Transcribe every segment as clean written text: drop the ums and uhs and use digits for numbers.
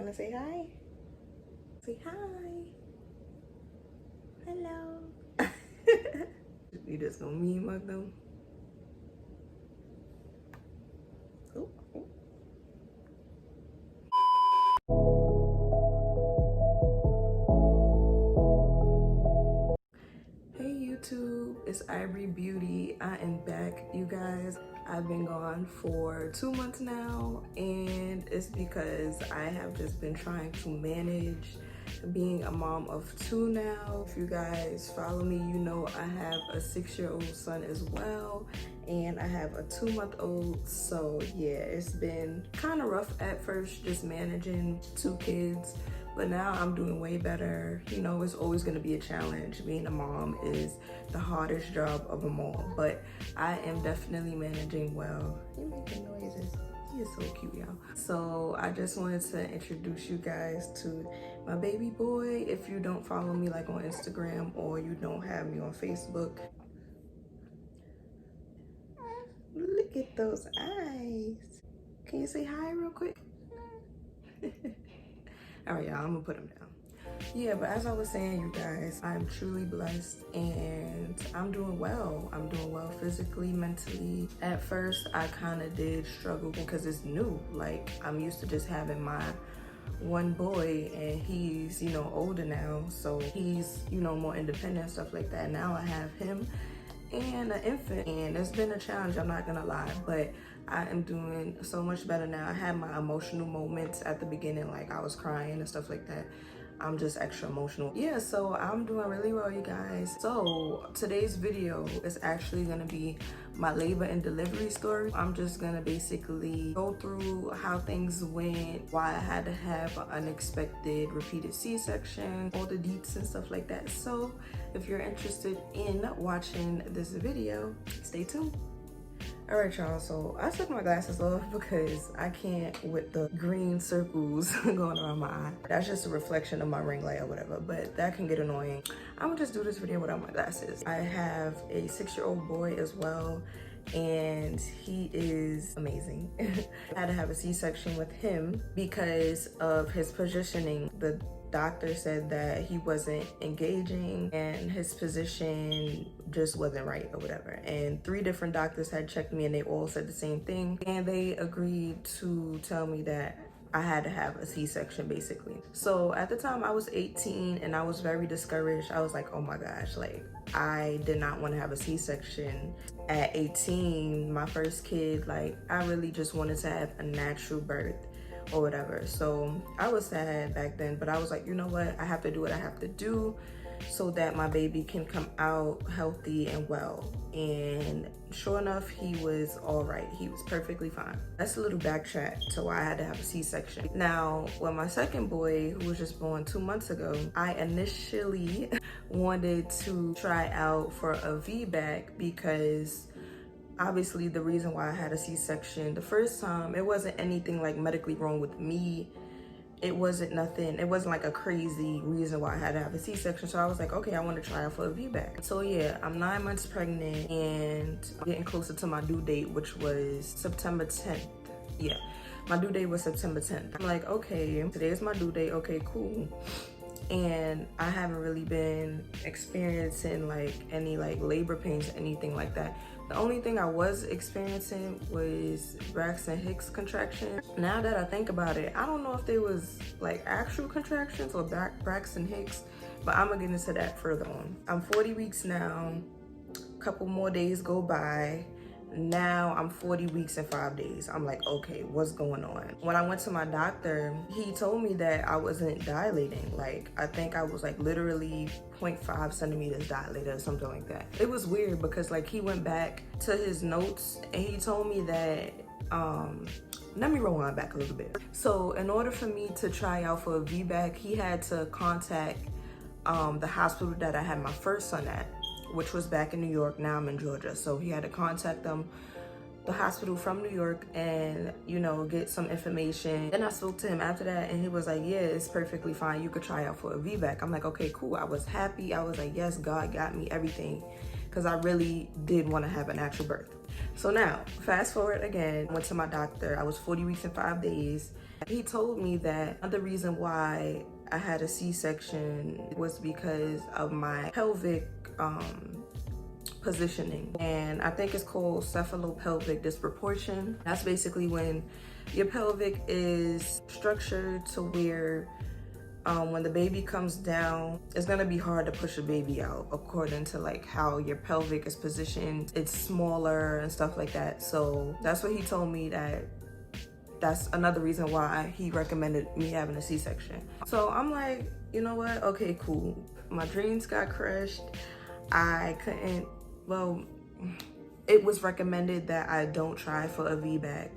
wanna say hi? Say hi. Hello. You just gonna mean mug them? Oh, oh. Hey YouTube, it's Ibrebeauty. I am back, you guys. I've been gone for 2 months now, and it's because I have just been trying to manage being a mom of 2 now. If you guys follow me, you know I have a 6-year-old son as well, and I have a 2-month-old. So yeah, it's been kind of rough at first just managing 2 kids. But now I'm doing way better. You know, it's always gonna be a challenge. Being a mom is the hardest job of them all, but I am definitely managing well. You're making noises. He is so cute, y'all. So I just wanted to introduce you guys to my baby boy. If you don't follow me like on Instagram or you don't have me on Facebook, look at those eyes. Can you say hi real quick? All right, y'all, I'm gonna put him down. Yeah, but as I was saying, you guys, I'm truly blessed and I'm doing well. I'm doing well physically, mentally. At first, I kind of did struggle because it's new. Like, I'm used to just having my one boy, and he's, you know, older now. So he's, you know, more independent and stuff like that. Now I have him and an infant, and it's been a challenge, I'm not gonna lie, but I am doing so much better now. I had my emotional moments at the beginning, like I was crying and stuff like that. I'm just extra emotional. Yeah, so I'm doing really well, you guys. So today's video is actually gonna be my labor and delivery story. I'm just gonna basically go through how things went, why I had to have an unexpected repeated C-section, all the deets and stuff like that. So if you're interested in watching this video, stay tuned. All right, y'all, so I took my glasses off because I can't with the green circles going around my eye. That's just a reflection of my ring light or whatever, but that can get annoying. I'm gonna just do this video without my glasses. I have a 6-year-old boy as well, and he is amazing. I had to have a C-section with him because of his positioning. The doctor said that he wasn't engaging and his position just wasn't right or whatever. And 3 different doctors had checked me and they all said the same thing. And they agreed to tell me that I had to have a C-section basically. So at the time I was 18 and I was very discouraged. I was like, oh my gosh, like I did not want to have a C-section. At 18, my first kid, like I really just wanted to have a natural birth or whatever. So I was sad back then, but I was like, you know what? I have to do what I have to do so that my baby can come out healthy and well. And sure enough, he was all right. He was perfectly fine. That's a little backtrack to why I had to have a C-section. Now, with my second boy, who was just born 2 months ago, I initially wanted to try out for a VBAC because obviously the reason why I had a C-section the first time, it wasn't anything like medically wrong with me. It wasn't nothing, it wasn't like a crazy reason why I had to have a C-section. So I was like, okay, I want to try out for a VBAC. So yeah, I'm 9 months pregnant and getting closer to my due date, which was September 10th. Yeah, my due date was September 10th. I'm like, okay, today's my due date, okay, cool. And I haven't really been experiencing like any like labor pains or anything like that. The only thing I was experiencing was Braxton Hicks contractions. Now that I think about it, I don't know if they was like actual contractions or Braxton Hicks, but I'm gonna get into that further on. I'm 40 weeks now, a couple more days go by. Now I'm 40 weeks and 5 days. I'm like, okay, what's going on? When I went to my doctor, he told me that I wasn't dilating. Like, I think I was like literally 0.5 centimeters dilated or something like that. It was weird because like he went back to his notes and he told me that, let me rewind back a little bit. So in order for me to try out for a VBAC, he had to contact the hospital that I had my first son at, which was back in New York. Now I'm in Georgia. So he had to contact them the hospital from New York and, you know, get some information. Then I spoke to him after that and he was like, yeah, it's perfectly fine. You could try out for a VBAC. I'm like, okay, cool. I was happy. I was like, yes, God got me everything, because I really did want to have an actual birth. So now, fast forward again, went to my doctor. I was 40 weeks and 5 days. He told me that the reason why I had a C-section was because of my pelvic positioning, and I think it's called cephalopelvic disproportion. That's basically when your pelvic is structured to where when the baby comes down, it's gonna be hard to push a baby out according to like how your pelvic is positioned. It's smaller and stuff like that. So that's what he told me, that's another reason why he recommended me having a C-section. So I'm like, you know what? Okay, cool. My dreams got crushed. I couldn't, well, it was recommended that I don't try for a VBAC.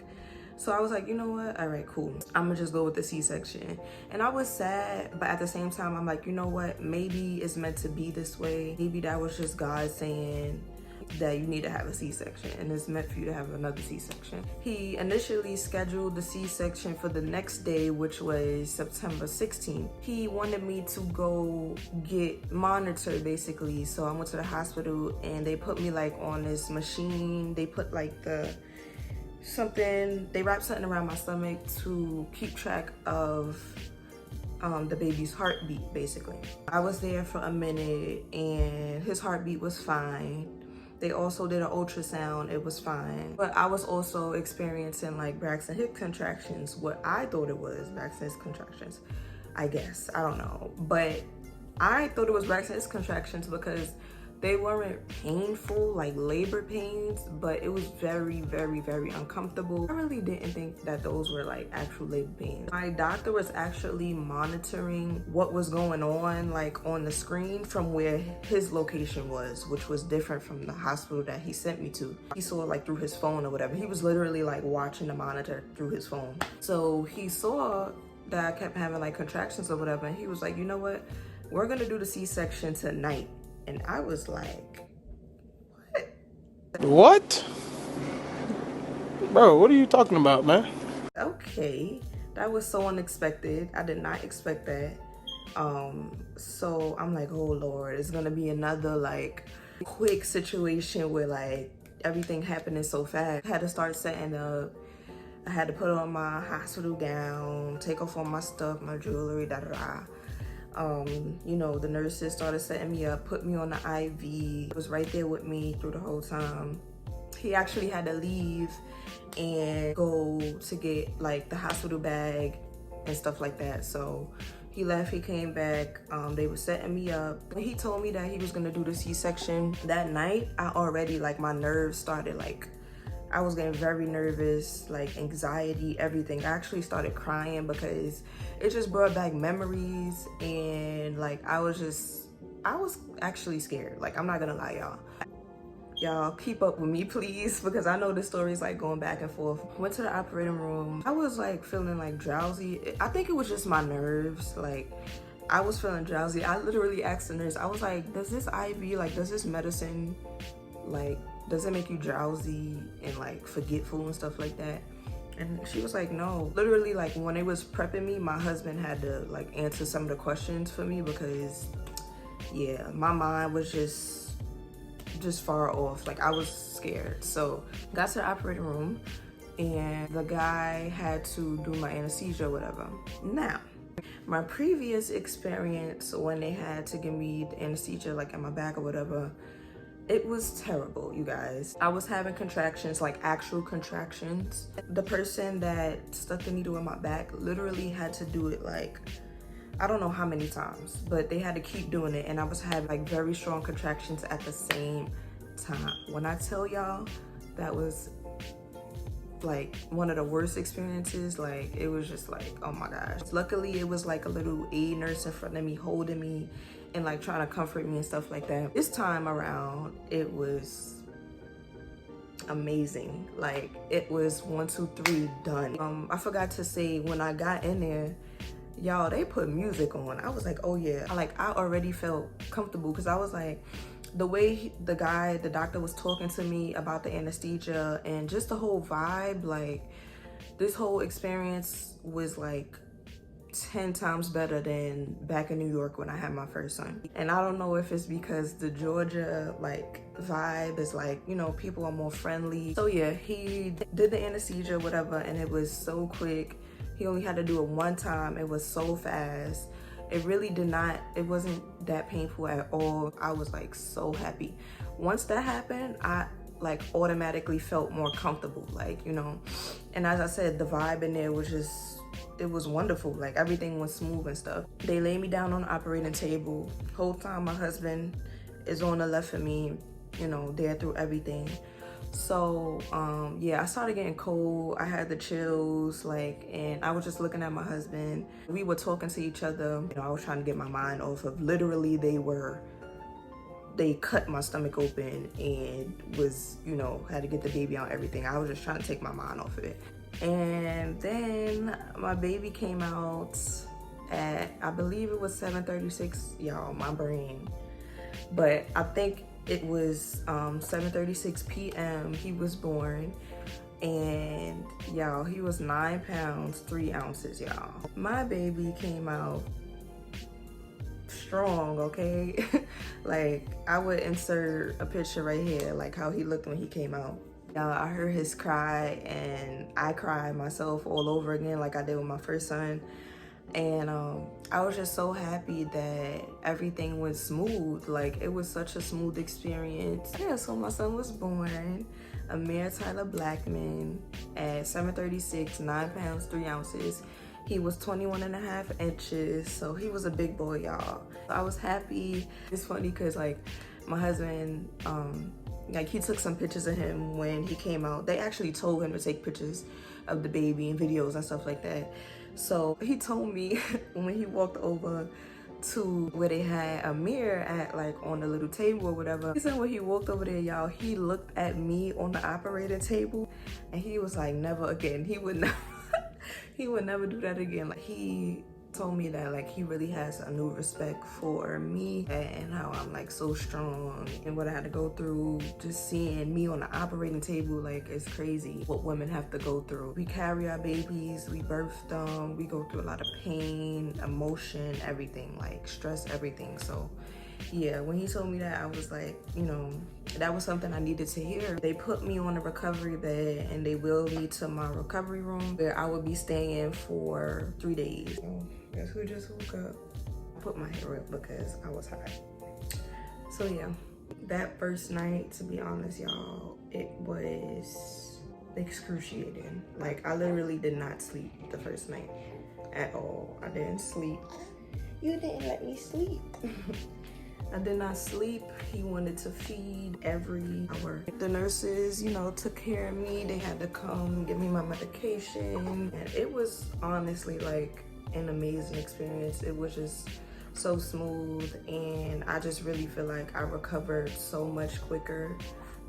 So I was like, you know what? All right, cool. I'm gonna just go with the C-section. And I was sad, but at the same time, I'm like, you know what? Maybe it's meant to be this way. Maybe that was just God saying that you need to have a C-section and it's meant for you to have another C-section. He initially scheduled the C-section for the next day, which was September 16th. He wanted me to go get monitored basically. So I went to the hospital and they put me like on this machine. They put like they wrapped something around my stomach to keep track of the baby's heartbeat basically. I was there for a minute and his heartbeat was fine. They also did an ultrasound, it was fine. But I was also experiencing like Braxton hip contractions, what I thought it was Braxton hip contractions, I guess, I don't know. But I thought it was Braxton hip contractions because they weren't painful, like labor pains, but it was very, very, very uncomfortable. I really didn't think that those were like actual labor pains. My doctor was actually monitoring what was going on like on the screen from where his location was, which was different from the hospital that he sent me to. He saw it like through his phone or whatever. He was literally like watching the monitor through his phone. So he saw that I kept having like contractions or whatever, and he was like, you know what? We're gonna do the C-section tonight. And I was like, what? Bro, what are you talking about, man? Okay, that was so unexpected. I did not expect that. So I'm like, oh Lord, it's gonna be another like quick situation where like everything happening so fast. I had to start setting up. I had to put on my hospital gown, take off all my stuff, my jewelry, da-da-da. You know, the nurses started setting me up, put me on the IV. He was right there with me through the whole time. He actually had to leave and go to get like the hospital bag and stuff like that. So he left, he came back, they were setting me up. When he told me that he was gonna do the C-section that night, I already like my nerves started like, I was getting very nervous, like anxiety, everything. I actually started crying because it just brought back memories, and like I was actually scared. Like, I'm not gonna lie, y'all. Y'all keep up with me, please, because I know this story is like going back and forth. Went to the operating room. I was like feeling like drowsy. I think it was just my nerves. Like, I was feeling drowsy. I literally asked the nurse, I was like, does this IV, like, does this medicine, like, does it make you drowsy and like forgetful and stuff like that? And she was like, no. Literally, like when it was prepping me, my husband had to like answer some of the questions for me because yeah, my mind was just far off. Like, I was scared. So got to the operating room and the guy had to do my anesthesia or whatever. Now, my previous experience when they had to give me the anesthesia like in my back or whatever, it was terrible, you guys. I was having contractions, like actual contractions. The person that stuck the needle in my back literally had to do it like, I don't know how many times, but they had to keep doing it. And I was having like very strong contractions at the same time. When I tell y'all, that was like one of the worst experiences. Like, it was just like, oh my gosh. Luckily, it was like a little aide nurse in front of me holding me and like trying to comfort me and stuff like that. This time around, it was amazing. Like, it was 1, 2, 3 done. I forgot to say, when I got in there, y'all, they put music on. I was like, oh yeah. I already felt comfortable because I was like, the way the doctor was talking to me about the anesthesia and just the whole vibe, like this whole experience was like 10 times better than back in New York when I had my first son. And I don't know if it's because the Georgia like vibe is like, you know, people are more friendly. So yeah, he did the anesthesia, whatever, and it was so quick. He only had to do it one time. It was so fast. It really it wasn't that painful at all. I was like so happy. Once that happened, I like automatically felt more comfortable, like, you know. And as I said, the vibe in there was just, it was wonderful. Like everything was smooth and stuff. They laid me down on the operating table. Whole time my husband is on the left of me, you know, there through everything. So yeah, I started getting cold. I had the chills, like, and I was just looking at my husband. We were talking to each other. You know, I was trying to get my mind off of literally they cut my stomach open and was, you know, had to get the baby out, everything. I was just trying to take my mind off of it. And then my baby came out at, I believe it was 7:36, y'all, my brain. But I think it was 7:36 p.m. he was born. And y'all, he was 9 pounds, 3 ounces, y'all. My baby came out strong, okay? Like, I would insert a picture right here, like how he looked when he came out. I heard his cry and I cried myself all over again like I did with my first son. And I was just so happy that everything went smooth. Like, it was such a smooth experience. Yeah, so my son was born, a Marital Blackman, at 7:36, 9 pounds, 3 ounces. He was 21.5 inches, so he was a big boy, y'all. I was happy. It's funny because, like, my husband, like, he took some pictures of him when he came out. They actually told him to take pictures of the baby and videos and stuff like that. So he told me when he walked over to where they had a mirror at, like, on the little table or whatever. He said when he walked over there, y'all, he looked at me on the operating table and he was like, never again. He would never, he would never do that again. Like, he told me that, like, he really has a new respect for me and how I'm, like, so strong and what I had to go through. Just seeing me on the operating table, like, it's crazy what women have to go through. We carry our babies, we birth them, we go through a lot of pain, emotion, everything, like stress, everything. So yeah, when he told me that, I was like, you know, that was something I needed to hear. They put me on a recovery bed and they wheeled me to my recovery room where I would be staying for 3 days. Guess who just woke up? I put my hair up because I was hot. So yeah, that first night, to be honest, y'all, it was excruciating. Like, I literally did not sleep the first night at all. I didn't sleep. You didn't let me sleep. I did not sleep. He wanted to feed every hour. The nurses, you know, took care of me. They had to come give me my medication. And it was honestly like an amazing experience. It was just so smooth, and I just really feel like I recovered so much quicker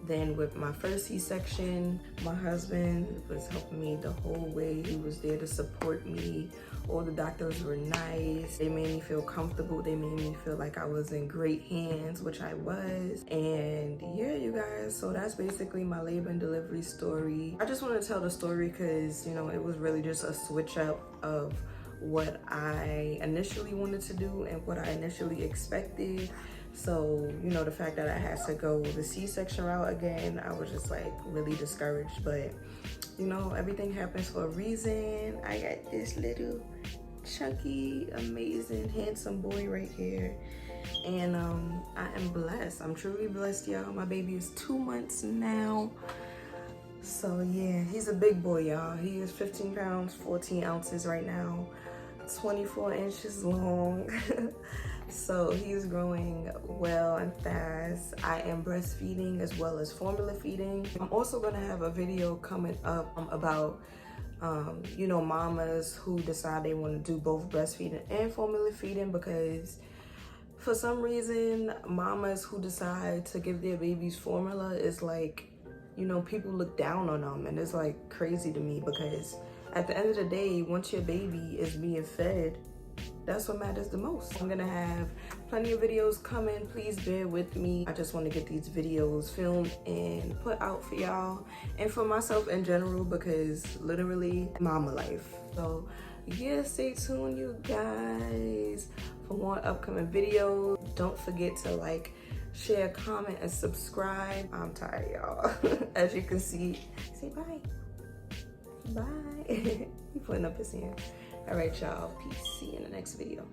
than with my first C-section. My husband was helping me the whole way. He was there to support me. All the doctors were nice. They made me feel comfortable. They made me feel like I was in great hands, which I was. And yeah, you guys, so that's basically my labor and delivery story. I just want to tell the story because, you know, it was really just a switch up of what I initially wanted to do and what I initially expected. So, you know, the fact that I had to go the C-section route again, I was just like really discouraged. But, you know, everything happens for a reason. I got this little chunky, amazing, handsome boy right here. And I am blessed. I'm truly blessed, y'all. My baby is 2 months now. So yeah, he's a big boy, y'all. He is 15 pounds, 14 ounces right now, 24 inches long. So he's growing well and fast. I am breastfeeding as well as formula feeding. I'm also gonna have a video coming up about, you know, mamas who decide they wanna do both breastfeeding and formula feeding, because for some reason, mamas who decide to give their babies formula is like, you know, people look down on them, and it's like crazy to me, because at the end of the day, once your baby is being fed, that's what matters the most. I'm gonna have plenty of videos coming. Please bear with me. I just want to get these videos filmed and put out for y'all and for myself in general, because literally mama life. So yeah, stay tuned you guys for more upcoming videos. Don't forget to like, share, comment, and subscribe. I'm tired, y'all. As you can see, say bye. Bye. He putting up his hand. All right, y'all. Peace. See you in the next video.